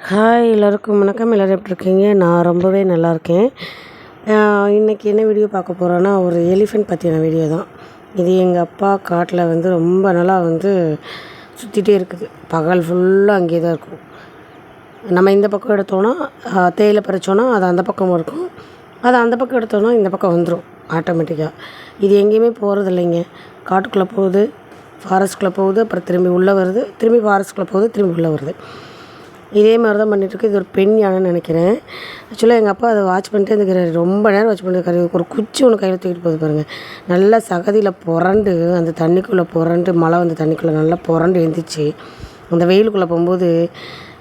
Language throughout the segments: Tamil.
ஹாய் எல்லோருக்கும் வணக்கம். எல்லோரும் எப்படி இருக்கீங்க? நான் ரொம்பவே நல்லாயிருக்கேன். இன்றைக்கி என்ன வீடியோ பார்க்க போகிறோன்னா, ஒரு எலிஃபெண்ட் பற்றின வீடியோ தான். இது எங்கள் அப்பா காட்டில் ரொம்ப நாளாக சுற்றிட்டே இருக்குது. பகல் ஃபுல்லாக அங்கேயே தான் இருக்கும். நம்ம இந்த பக்கம் எடுத்தோன்னா தேயிலை பறித்தோன்னா அது அந்த பக்கம் இருக்கும், அது அந்த பக்கம் எடுத்தோன்னா இந்த பக்கம் வந்துடும் ஆட்டோமேட்டிக்காக. இது எங்கேயுமே போகிறது இல்லைங்க. காட்டுக்குள்ளே போகுது, ஃபாரஸ்ட்குள்ளே போகுது, அப்புறம் திரும்பி உள்ளே வருது, திரும்பி ஃபாரஸ்ட்குள்ளே போகுது, திரும்பி உள்ளே வருது. இதே மாதிரி தான் பண்ணிகிட்ருக்கு. இது ஒரு பெண் யானைன்னு நினைக்கிறேன். ஆக்சுவலாக எங்கள் அப்பா அதை வாட்ச் பண்ணிட்டே இருந்துக்கிறாரு. ரொம்ப நேரம் வாட்ச் பண்ணிருக்காரு. ஒரு குச்சி ஒன்று கையில் தூக்கிட்டு போகுது பாருங்கள். நல்லா சகதியில் புரண்டு அந்த தண்ணிக்குள்ளே புரண்டு மழை வந்து தண்ணிக்குள்ளே நல்லா புரண்டு எழுந்திரிச்சு அந்த வெயிலுக்குள்ளே போகும்போது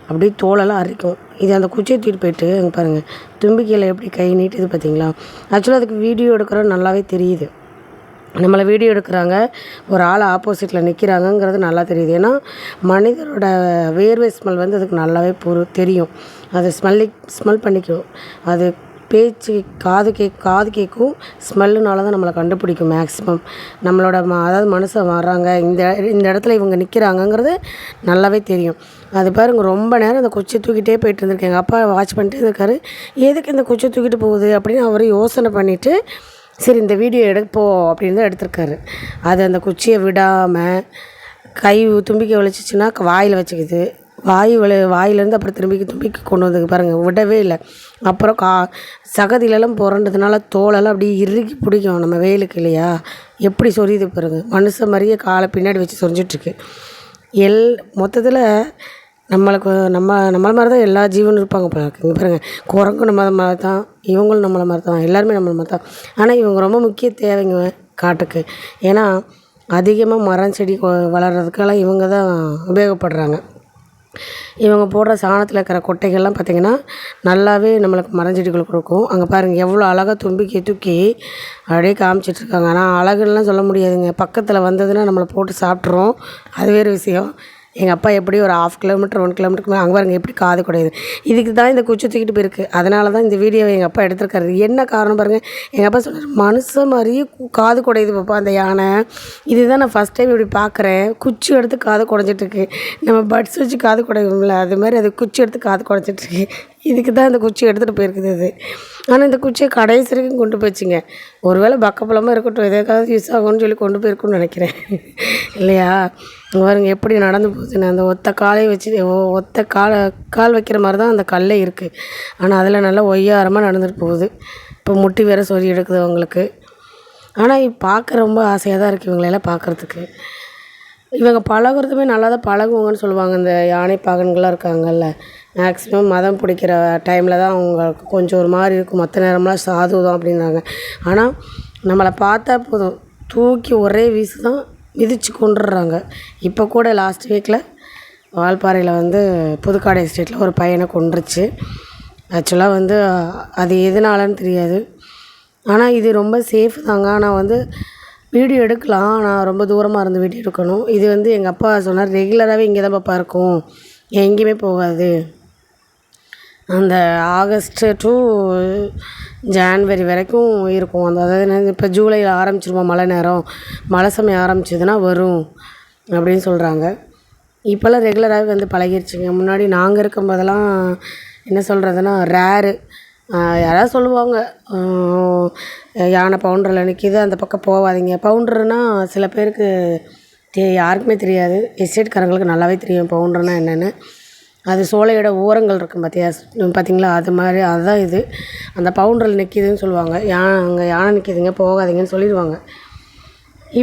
அப்படியே தோலெல்லாம் அரிக்கும். இது அந்த குச்சியை தூக்கிட்டு போயிட்டு அங்கே பாருங்கள், தும்பிக்கையில் எப்படி கை நீட்டுது பார்த்தீங்களா? ஆக்சுவலாக அதுக்கு வீடியோ எடுக்கிறோன்னு நல்லாவே தெரியுது. நம்மளை வீடியோ எடுக்கிறாங்க, ஒரு ஆள் ஆப்போசிட்டில் நிற்கிறாங்கங்கிறது நல்லா தெரியுது. ஏன்னா மனிதரோட வேர்வை ஸ்மெல் அதுக்கு நல்லாவே தெரியும். அது ஸ்மெல் பண்ணிக்கும். அது பேச்சு காது கேட்கும். ஸ்மெல்லுனால தான் நம்மளை கண்டுபிடிக்கும் மேக்ஸிமம். நம்மளோட அதாவது மனுஷன் வர்றாங்க, இந்த இடத்துல இவங்க நிற்கிறாங்கங்கிறது நல்லாவே தெரியும். அது பாருங்க, ரொம்ப நேரம் அந்த குச்சியை தூக்கிட்டே போயிட்டு இருந்திருக்கேன். எங்கள் அப்பா வாட்ச் பண்ணிட்டே இருக்காரு. எதுக்கு இந்த குச்சியை தூக்கிட்டு போகுது அப்படின்னு அவர் யோசனை பண்ணிவிட்டு, சரி இந்த வீடியோ எடுப்போம் அப்படின்னு தான் எடுத்திருக்காரு. அது அந்த குச்சியை விடாமல் கை தும்பிக்கை வலிச்சிச்சின்னா வாயில் வச்சுக்குது. வாயிலேருந்து அப்புறம் தும்பிக்கை கொண்டு வந்தது பாருங்கள், விடவே இல்லை. அப்புறம் சகதியிலலாம் புரண்டதுனால தோலெல்லாம் அப்படியே இறுக்கி பிடிக்கும். நம்ம வெயிலுக்கு இல்லையா, எப்படி சொரியுது பாருங்கள். மனுஷன் மாதிரியே காலை பின்னாடி வச்சு சொரிஞ்சிட்ருக்கு. மொத்தத்தில் நம்மளை மாதிரி தான் எல்லா ஜீவனும் இருப்பாங்க போல இருக்குது. இங்கே பாருங்கள், குரங்கும் நம்மளை மாதிரி தான், இவங்களும் நம்மளை மாதிரி தான், எல்லாருமே நம்மளை மாதிரி தான். ஆனால் இவங்க ரொம்ப முக்கிய தேவைங்க காட்டுக்கு. ஏன்னா அதிகமாக மரம் செடி வளர்கிறதுக்கெல்லாம் இவங்க தான் உபயோகப்படுறாங்க. இவங்க போடுற சாணத்தில் இருக்கிற கொட்டைகள்லாம் பார்த்திங்கன்னா நல்லாவே நம்மளுக்கு மரஞ்செடிகள் கொடுக்கும். அங்கே பாருங்கள் எவ்வளோ அழகாக தும்பிக்கை தூக்கி அப்படியே காமிச்சிட்ருக்காங்க. ஆனால் அழகுன்னெலாம் சொல்ல முடியாதுங்க. பக்கத்தில் வந்ததுன்னா நம்மளை போட்டு சாப்பிட்றோம், அது வேறு விஷயம். எங்கள் அப்பா எப்படி ஒரு 1/2 கிலோமீட்டர் 1 கிலோமீட்டருக்கு அங்கே பாருங்கள் எப்படி காது குடையுது. இதுக்கு தான் இந்த குச்சி தூக்கிட்டு போயிருக்கு. அதனால தான் இந்த வீடியோவை எங்கள் அப்பா எடுத்திருக்காரு. என்ன காரணம் பாருங்கள், எங்கள் அப்பா சொன்னார், மனுஷன் மாதிரியே காது குடையுது பாப்பா அந்த யானை. இதுதான் நான் ஃபஸ்ட் டைம் இப்படி பார்க்குறேன். குச்சி எடுத்து காது குடைஞ்சிட்ருக்கு. நம்ம பட்ஸ் வச்சு காது குடைவோம்ல, அது மாதிரி அது குச்சி எடுத்து காது குடைஞ்சிட்ருக்கு. இதுக்கு தான் இந்த குச்சி எடுத்துகிட்டு போயிருக்குது அது. ஆனால் இந்த குச்சியை கடைசி வரைக்கும் கொண்டு போயிடுச்சுங்க. ஒருவேளை பக்கப்பலமாக இருக்கட்டும், எதாவது யூஸ் ஆகும்னு சொல்லி கொண்டு போயிருக்குன்னு நினைக்கிறேன், இல்லையா? பாருங்க எப்படி நடந்து போகுதுன்னு. அந்த ஒத்த கால் வைக்கிற மாதிரி தான் அந்த கல்லே இருக்குது. ஆனால் அதில் நல்லா ஒய்யாரமாக நடந்துட்டு போகுது. இப்போ முட்டி வேறு சொறி எடுக்குது அவங்களுக்கு. ஆனால் பார்க்க ரொம்ப ஆசையாக தான் இருக்குது இவங்களெல்லாம் பார்க்குறதுக்கு. இவங்க பழகுறதுமே நல்லா தான் பழகுவாங்கன்னு சொல்லுவாங்க. இந்த யானை பாகன்கள்லாம் இருக்காங்கல்ல, மேக்ஸிமம் மதம் பிடிக்கிற டைமில் தான் அவங்களுக்கு கொஞ்சம் ஒரு மாதிரி இருக்கும். மற்ற நேரம்லாம் சாது தான் அப்படின்னாங்க. ஆனால் நம்மளை பார்த்தா போதும், தூக்கி ஒரே வீசு தான் மிதித்து கொண்டுடுறாங்க. இப்போ கூட லாஸ்ட் வீக்கில் வால்பாறையில் புதுக்காடு எஸ்டேட்டில் ஒரு பையனை கொன்றுச்சு. ஆக்சுவலாக அது எதனாலன்னு தெரியாது. ஆனால் இது ரொம்ப சேஃப் தாங்க. ஆனால் வீடியோ எடுக்கலாம், ஆனால் ரொம்ப தூரமாக இருந்து வீடியோ எடுக்கணும். இது எங்கள் அப்பா சொன்னார், ரெகுலராகவே இங்கே தான் பாப்பா இருக்கும், எங்கேயுமே போகாது. அந்த ஆகஸ்ட்டு டு ஜான்வரி வரைக்கும் இருக்கும். அதாவது இப்போ ஜூலையில் ஆரம்பிச்சிருவோம் மழை நேரம், மழை சமயம் ஆரம்பிச்சதுன்னா வரும் அப்படின்னு சொல்கிறாங்க. இப்போல்லாம் ரெகுலராகவே பழகிருச்சுங்க. முன்னாடி நாங்கள் இருக்கும்போதெல்லாம் என்ன சொல்கிறதுனா ரேரு. யாராவது சொல்லுவாங்க, யானை பவுண்டரில் நிற்கிது, அந்த பக்கம் போகாதீங்க. பவுண்டர்னால் சில பேருக்கு யாருக்குமே தெரியாது. எஸ்டேட்காரங்களுக்கு நல்லாவே தெரியும் பவுண்டர்னால் என்னென்னு. அது சோலையோட ஓரங்கள் இருக்கும் பார்த்தீங்களா, அது மாதிரி அதுதான் இது. அந்த பவுண்டரில் நிற்கிதுன்னு சொல்லுவாங்க. அங்கே யானை நிற்கிதுங்க, போகாதீங்கன்னு சொல்லிடுவாங்க.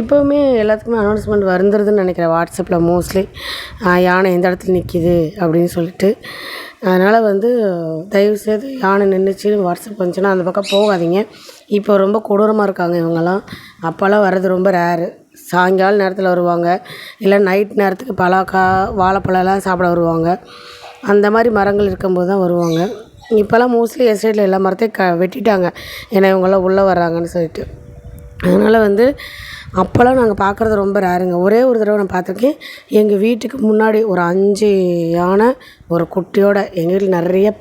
இப்போவுமே எல்லாத்துக்குமே அனௌன்ஸ்மெண்ட் வந்துடுதுன்னு நினைக்கிறேன் வாட்ஸ்அப்பில் மோஸ்ட்லி, யானை எந்த இடத்துல நிற்கிது அப்படின்னு சொல்லிட்டு. அதனால் தயவுசெய்து யானை நின்றுச்சின்னு வாட்ஸ்அப் வந்துச்சுன்னா அந்த பக்கம் போகாதீங்க. இப்போ ரொம்ப கொடூரமாக இருக்காங்க இவங்கெல்லாம். அப்போல்லாம் வர்றது ரொம்ப ரேரு. சாயங்கால நேரத்தில் வருவாங்க, இல்லை நைட் நேரத்துக்கு வாழைப்பழம்லாம் சாப்பிட வருவாங்க. அந்த மாதிரி மரங்கள் இருக்கும்போது தான் வருவாங்க. இப்போல்லாம் மோஸ்ட்லி எஸ்டேட்டில் எல்லா மரத்தையும் வெட்டிட்டாங்க, ஏன்னா இவங்கெல்லாம் உள்ளே வர்றாங்கன்னு சொல்லிட்டு. அதனால் அப்போல்லாம் நாங்கள் பார்க்குறது ரொம்ப ரேருங்க. ஒரே ஒரு தடவை நான் பார்த்துருக்கேன். எங்கள் வீட்டுக்கு முன்னாடி ஒரு 5 யானை ஒரு குட்டியோட. எங்கள் வீட்டில் நிறைய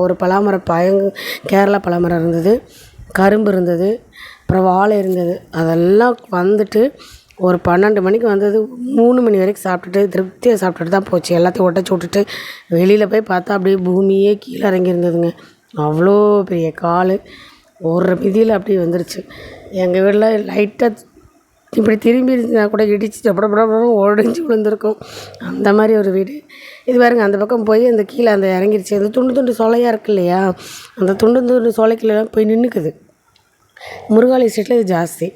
ஒரு பலாமரம் கேரளா பலாமரம் இருந்தது, கரும்பு இருந்தது, அப்புறம் வாழை இருந்தது. அதெல்லாம் ஒரு 12 மணிக்கு வந்தது 3 மணி வரைக்கும் சாப்பிட்டுட்டு திருப்தியாக சாப்பிட்டுட்டு தான் போச்சு. எல்லாத்தையும் ஒட்டச்சு விட்டுட்டு வெளியில் போய் பார்த்தா அப்படியே பூமியே கீழே இறங்கியிருந்ததுங்க. அவ்வளோ பெரிய கால் ஒரு மிதியில் அப்படியே வந்துருச்சு. எங்கள் வீட்டில் லைட்டாக இப்படி திரும்பி இருந்தால் கூட இடிச்சு டபடபடன்னு உடஞ்சி விழுந்திருக்கும். அந்த மாதிரி ஒரு வீடு இது. பாருங்க, அந்த பக்கம் போய் அந்த கீழே அந்த இறங்கிருச்சு. அந்த துண்டு துண்டு சொலையாக இருக்கு இல்லையா, அந்த துண்டு சொலைக்குள்ளே போய் நின்றுக்குது. முருகாலி எஸ்டேட்டில் இது ஜாஸ்தி.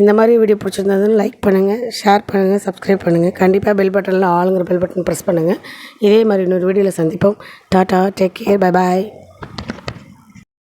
இந்த மாதிரி வீடியோ பிடிச்சிருந்ததுன்னு லைக் பண்ணுங்கள், ஷேர் பண்ணுங்கள், சப்ஸ்கிரைப் பண்ணுங்கள். கண்டிப்பாக பெல் பட்டனில் ஆளுங்கிற பெல் பட்டன் ப்ரெஸ் பண்ணுங்கள். இதே மாதிரி இன்னொரு வீடியோவில் சந்திப்போம். Tata, take care, bye bye.